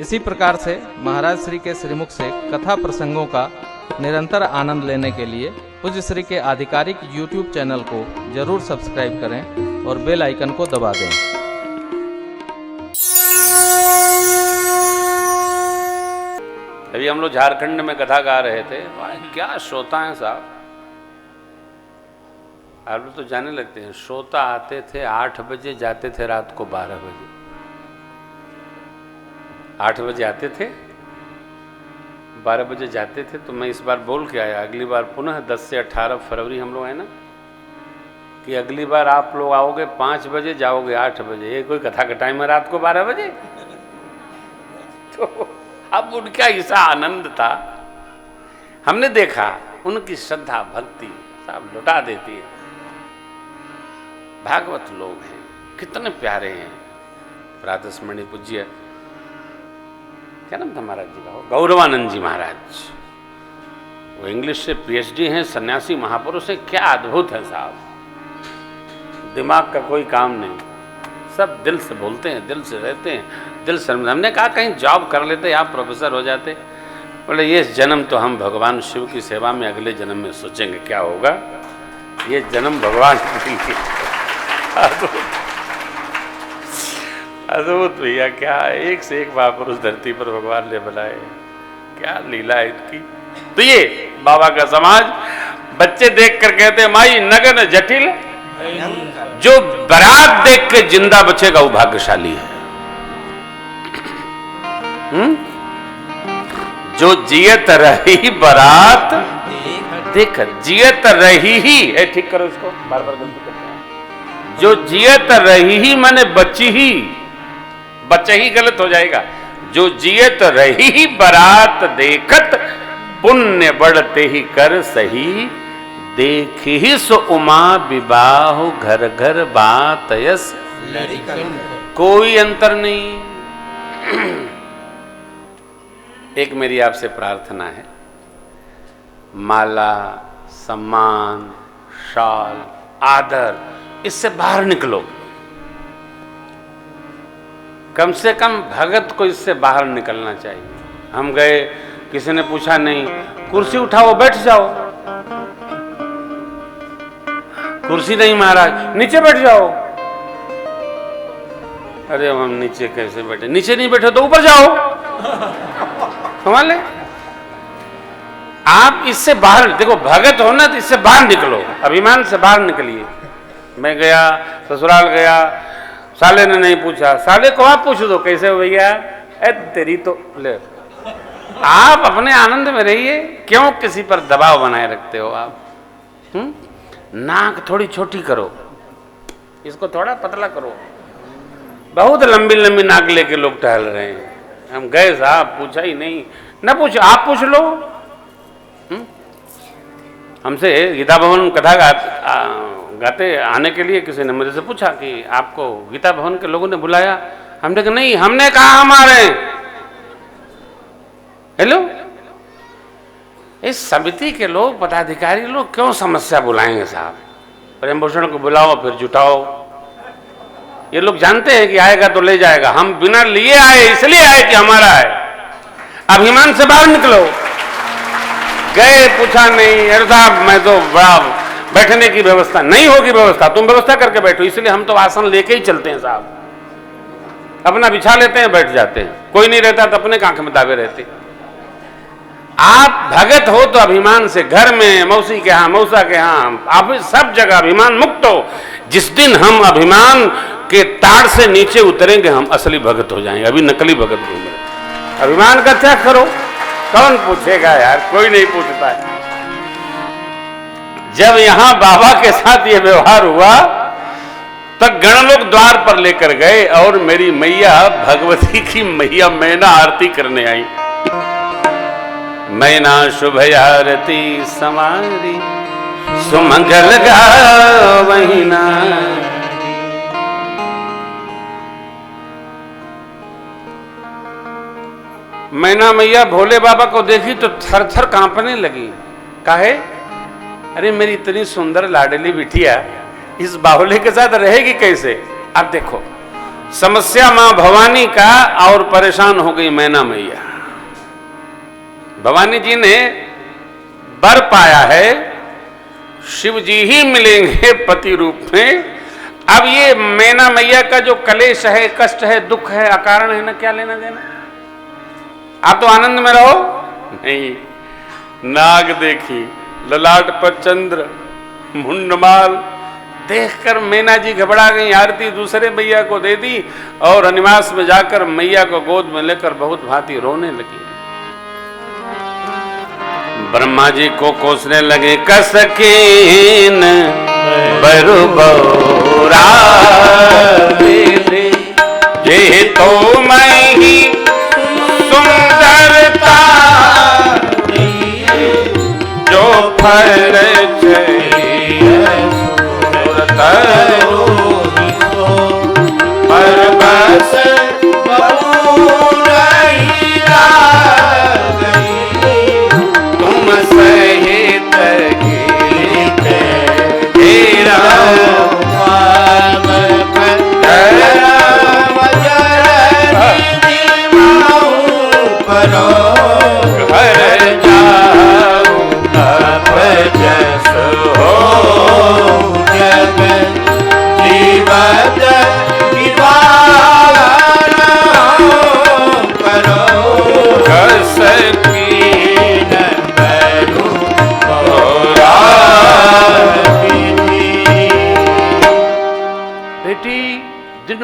इसी प्रकार से महाराज श्री के श्रीमुख से कथा प्रसंगों का निरंतर आनंद लेने के लिए पूज्य श्री के आधिकारिक YouTube चैनल को जरूर सब्सक्राइब करें और बेल आइकन को दबा दें। अभी हम लोग झारखंड में कथा गा रहे थे, क्या श्रोता हैं साहब। आप लोग तो जाने लगते हैं। श्रोता आते थे 8 बजे, जाते थे रात को 12 बजे। 8 बजे आते थे, 12 बजे जाते थे। तो मैं इस बार बोल के आया, अगली बार पुनः 10 से 18 फरवरी हम लोग हैं ना, कि अगली बार आप लोग आओगे 5 बजे, जाओगे 8 बजे। ये कोई कथा का टाइम है रात को 12 बजे? तो अब उनका ऐसा आनंद था, हमने देखा उनकी श्रद्धा भक्ति सब लुटा देती है। भागवत लोग हैं, कितने प्यारे हैं। प्रातस्मरणीय पूज्य क्या नाम था महाराज जी का? गौरवानंद जी महाराज। वो इंग्लिश से PhD हैं, सन्यासी महापुरुष हैं। क्या अद्भुत है साहब, दिमाग का कोई काम नहीं, सब दिल से बोलते हैं, दिल से रहते हैं, दिल से। हमने कहा कहीं जॉब कर लेते, आप प्रोफेसर हो जाते। बोले ये जन्म तो हम भगवान शिव की सेवा में अगले जन्म में सोचेंगे क्या होगा, ये जन्म भगवान के लिए। अद्भुत भैया, क्या एक से एक महापुरुष धरती पर भगवान ने बनाए, क्या लीला है इनकी। तो ये बाबा का समाज, बच्चे देख कर कहते माई नगन जटिल, जो बारात देख के जिंदा बचेगा वो भाग्यशाली है। जो जियत रही बारात देख, जियत रही ही, ठीक करो इसको, बार बार गलती करते हैं। जो जियत रही ही माने बची ही, बच्चा ही गलत हो जाएगा। जो जियत रही ही बारात देखत, पुण्य बढ़ते ही कर सही, देख ही सो उमा विवाह घर घर बात यस, कोई अंतर नहीं। एक मेरी आपसे प्रार्थना है, माला, सम्मान, शाल, आदर, इससे बाहर निकलो। कम से कम भगत को इससे बाहर निकलना चाहिए। हम गए, किसी ने पूछा नहीं, कुर्सी उठाओ बैठ जाओ। कुर्सी नहीं महाराज, नीचे बैठ जाओ। अरे हम नीचे कैसे बैठे? नीचे नहीं बैठे तो ऊपर जाओ। कमाल है। आप इससे बाहर देखो, भगत होना तो इससे बाहर निकलो, अभिमान से बाहर निकलिए। मैं गया, ससुराल गया, साले ने नहीं पूछा, साले को आप पूछ दो कैसे हो भैया, तेरी तो ले। आप अपने आनंद में रहिए, क्यों किसी पर दबाव बनाए रखते हो आप? नाक थोड़ी छोटी करो, इसको थोड़ा पतला करो। बहुत लंबी लंबी नाक लेके लोग टहल रहे हैं। हम गए साहब, पूछा ही नहीं। ना पूछो, आप पूछ लो। हमसे गीता भवन कथा गाते आने के लिए किसी ने मुझे से पूछा कि आपको गीता भवन के लोगों ने बुलाया? हमने कहा नहीं, हमने कहा हम आ रहे हैं। हेलो, इस समिति के लोग, पदाधिकारी लोग क्यों समस्या बुलाएंगे साहब? प्रेमभूषण को बुलाओ फिर जुटाओ। ये लोग जानते हैं कि आएगा तो ले जाएगा। हम बिना लिए आए, इसलिए आए कि हमारा है। अभिमान से बाहर निकलो। गए, पूछा नहीं, अरे साहब मैं तो बड़ा, बैठने की व्यवस्था नहीं होगी। व्यवस्था तुम व्यवस्था करके बैठो, इसलिए हम तो आसन लेके ही चलते हैं साहब। अपना बिछा लेते हैं, बैठ जाते हैं। कोई नहीं रहता तो अपने कांख में दावे रहते। आप भगत हो तो अभिमान से, घर में, मौसी के यहाँ, मौसा के यहाँ, आप सब जगह अभिमान मुक्त हो। जिस दिन हम अभिमान के ताड़ से नीचे उतरेंगे, हम असली भगत हो जाएंगे। अभी नकली भगत घूम रहे। अभिमान का त्याग करो। कौन पूछेगा यार? कोई नहीं पूछता है। जब यहां बाबा के साथ ये व्यवहार हुआ, तब गण लोग द्वार पर लेकर गए और मेरी मैया, भगवती की मैया मैना आरती करने आई। मैना शुभ आरती समारी, सुमंगल गावहीं नारी। मैना मैया भोले बाबा को देखी तो थर थर कांपने लगी। काहे? अरे मेरी इतनी सुंदर लाडली बिटिया इस बाहुले के साथ रहेगी कैसे? अब देखो, समस्या मां भवानी का और परेशान हो गई मैना मैया। भवानी जी ने वर पाया है, शिव जी ही मिलेंगे पति रूप में। अब ये मैना मैया का जो कलेश है, कष्ट है, दुख है, अकारण है ना, क्या लेना देना? आप तो आनंद में रहो। नहीं, नाग देखी, ललाट पर चंद्र, मुंडमाल देखकर मैना जी घबरा गई। आरती दूसरे मैया को दे दी और निवास में जाकर मैया को गोद में लेकर बहुत भांति रोने लगी। ब्रह्मा जी को कोसने लगे, कसकीन बरुबौरा जे तो मैं ही सुंदरता जो फर बस तुम सहित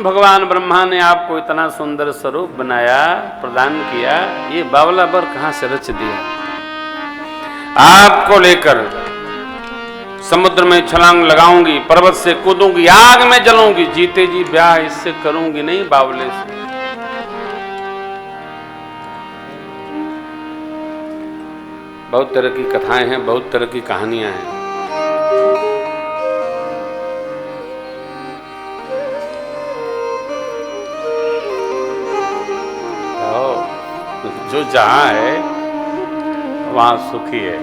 भगवान ब्रह्मा ने आपको इतना सुंदर स्वरूप बनाया, प्रदान किया, ये बावला वर कहां से रच दिया? आपको लेकर समुद्र में छलांग लगाऊंगी, पर्वत से कूदूंगी, आग में जलूंगी, जीते जी ब्याह इससे करूंगी नहीं बावले से। बहुत तरह की कथाएं हैं, बहुत तरह की कहानियां हैं। जो जहां है वहां सुखी है।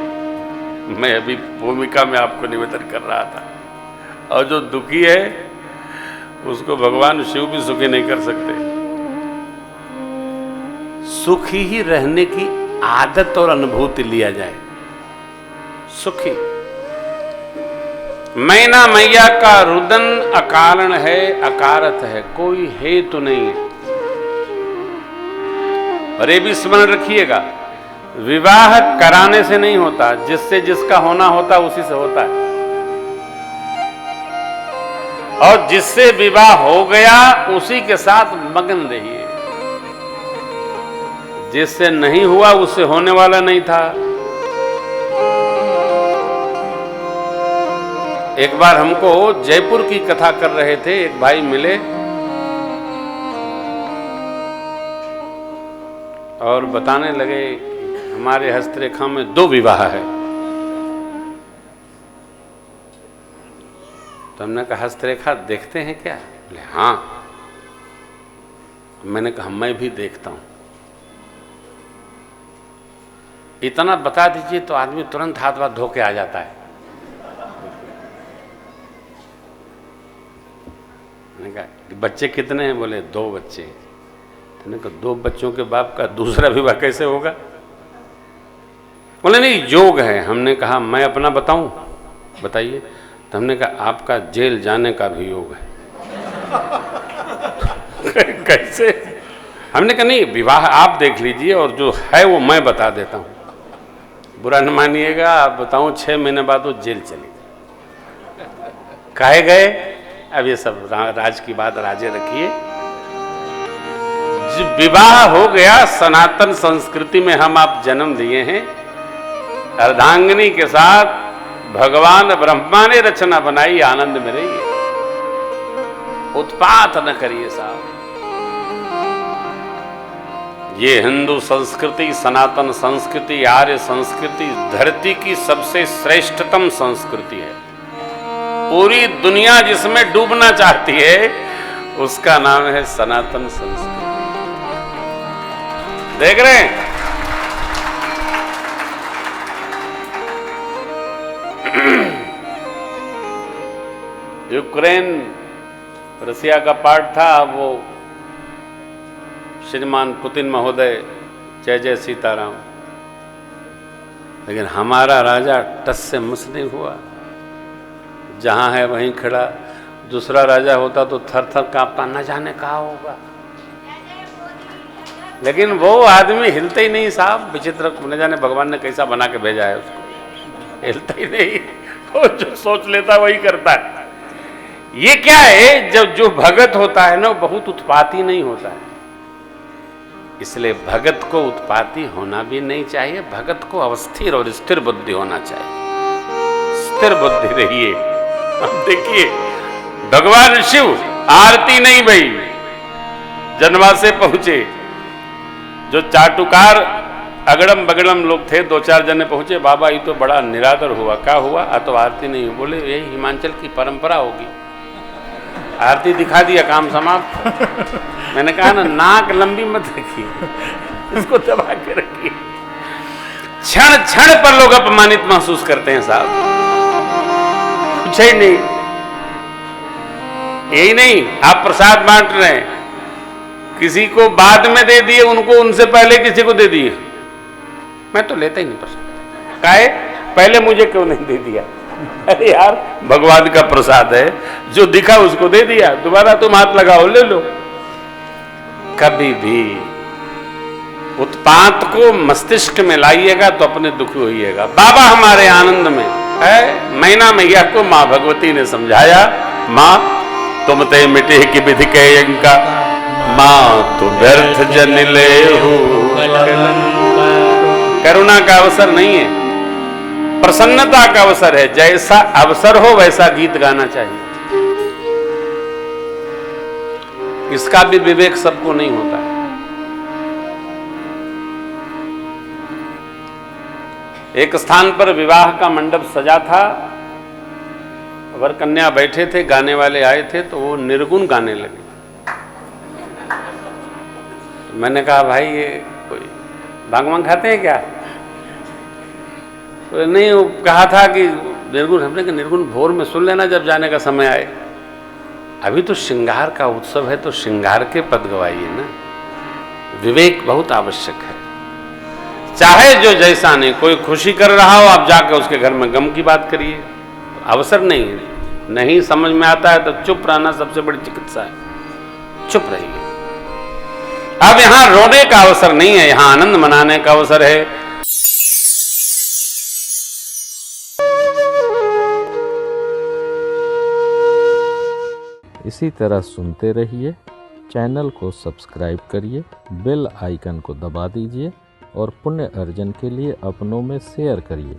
मैं अभी भूमिका में आपको निवेदन कर रहा था, और जो दुखी है उसको भगवान शिव भी सुखी नहीं कर सकते। सुखी ही रहने की आदत और अनुभूति लिया जाए, सुखी। मैना मैया का रुदन अकारण है, अकारत है, कोई हेतु नहीं है। और ये भी स्मरण रखिएगा, विवाह कराने से नहीं होता, जिससे जिसका होना होता उसी से होता है। और जिससे विवाह हो गया उसी के साथ मगन रहिए। जिससे नहीं हुआ उससे होने वाला नहीं था। एक बार हमको जयपुर की कथा कर रहे थे, एक भाई मिले और बताने लगे हमारे हस्तरेखा में 2 विवाह है। तो हमने कहा हस्तरेखा देखते हैं क्या? बोले हाँ। मैंने कहा मैं भी देखता हूं। इतना बता दीजिए तो आदमी तुरंत हाथ वाथ धो के आ जाता है। मैंने कहा बच्चे कितने हैं? बोले 2 बच्चे। मैंने कहा 2 बच्चों के बाप का दूसरा विवाह कैसे होगा? बोले नहीं योग है। हमने कहा मैं अपना बताऊं? बताइए। तो हमने कहा आपका जेल जाने का भी योग है। कैसे? हमने कहा नहीं विवाह आप देख लीजिए और जो है वो मैं बता देता हूं, बुरा न मानिएगा। आप बताऊं 6 महीने बाद वो जेल चली गई। काहे गए? अब ये सब राज की बात राजे रखिए। विवाह हो गया, सनातन संस्कृति में हम आप जन्म लिए हैं, अर्धांगिनी के साथ भगवान ब्रह्मा ने रचना बनाई, आनंद में रहिए, उत्पात न करिए साहब। ये हिंदू संस्कृति, सनातन संस्कृति, आर्य संस्कृति धरती की सबसे श्रेष्ठतम संस्कृति है। पूरी दुनिया जिसमें डूबना चाहती है उसका नाम है सनातन संस्कृति। देख रहे हैं? यूक्रेन रसिया का पार्ट था, वो श्रीमान पुतिन महोदय जय जय सीताराम। लेकिन हमारा राजा टस से मस नहीं हुआ, जहां है वहीं खड़ा। दूसरा राजा होता तो थर थर कांपता, न जाने कहा होगा। लेकिन वो आदमी हिलते ही नहीं साहब, विचित्र, न जाने भगवान ने कैसा बना के भेजा है उसको, हिलता ही नहीं। वो जो सोच लेता वही करता है। ये क्या है, जब जो भगत होता है ना, वो बहुत उत्पाती नहीं होता है। इसलिए भगत को उत्पाती होना भी नहीं चाहिए, भगत को अवस्थिर और स्थिर बुद्धि होना चाहिए। स्थिर बुद्धि रहिए। अब देखिए भगवान शिव आरती नहीं भई, जनवास से पहुंचे। जो चाटुकार अगड़म बगड़म लोग थे, 2-4 जने पहुंचे, बाबा ये तो बड़ा निरादर हुआ। क्या हुआ? तो आरती नहीं हुई। बोले यही हिमाचल की परंपरा होगी। आरती दिखा दिया, काम समाप्त। मैंने कहा ना, नाक लंबी मत रखिए, इसको दबा के रखिए। क्षण क्षण पर लोग अपमानित महसूस करते हैं साहब, कुछ ही नहीं। यही नहीं, आप प्रसाद बांट रहे हैं, किसी को बाद में दे दिए, उनको उनसे पहले किसी को दे दिए। मैं तो लेता ही नहीं प्रसाद। काहे? पहले मुझे क्यों नहीं दे दिया? अरे यार, भगवान का प्रसाद है, जो दिखा उसको दे दिया, दोबारा तुम हाथ लगाओ, ले लो। कभी भी उत्पात को मस्तिष्क में लाइएगा तो अपने दुखी होइएगा। बाबा हमारे आनंद में है, मैना मैया को माँ भगवती ने समझाया, माँ तुम ते मिटे की विधि के इनका, माँ तो व्यर्थ जन ले हो। करुणा का अवसर नहीं है, प्रसन्नता का अवसर है। जैसा अवसर हो वैसा गीत गाना चाहिए। इसका भी विवेक सबको नहीं होता है। एक स्थान पर विवाह का मंडप सजा था, वर कन्या बैठे थे, गाने वाले आए थे, तो वो निर्गुण गाने लगे। तो मैंने कहा भाई ये कोई भांग वांग खाते हैं क्या? तो नहीं, वो कहा था कि निर्गुण। हमने कहा निर्गुण भोर में सुन लेना जब जाने का समय आए, अभी तो श्रृंगार का उत्सव है, तो श्रृंगार के पद गवाइए ना। विवेक बहुत आवश्यक है। चाहे जो जैसा नहीं, कोई खुशी कर रहा हो, आप जाकर उसके घर में गम की बात करिए। अवसर नहीं समझ में आता है तो चुप रहना सबसे बड़ी चिकित्सा है। चुप रहिए। अब यहां रोने का अवसर नहीं है, यहां आनंद मनाने का अवसर है। इसी तरह सुनते रहिए, चैनल को सब्सक्राइब करिए, बेल आइकन को दबा दीजिए और पुण्य अर्जन के लिए अपनों में शेयर करिए।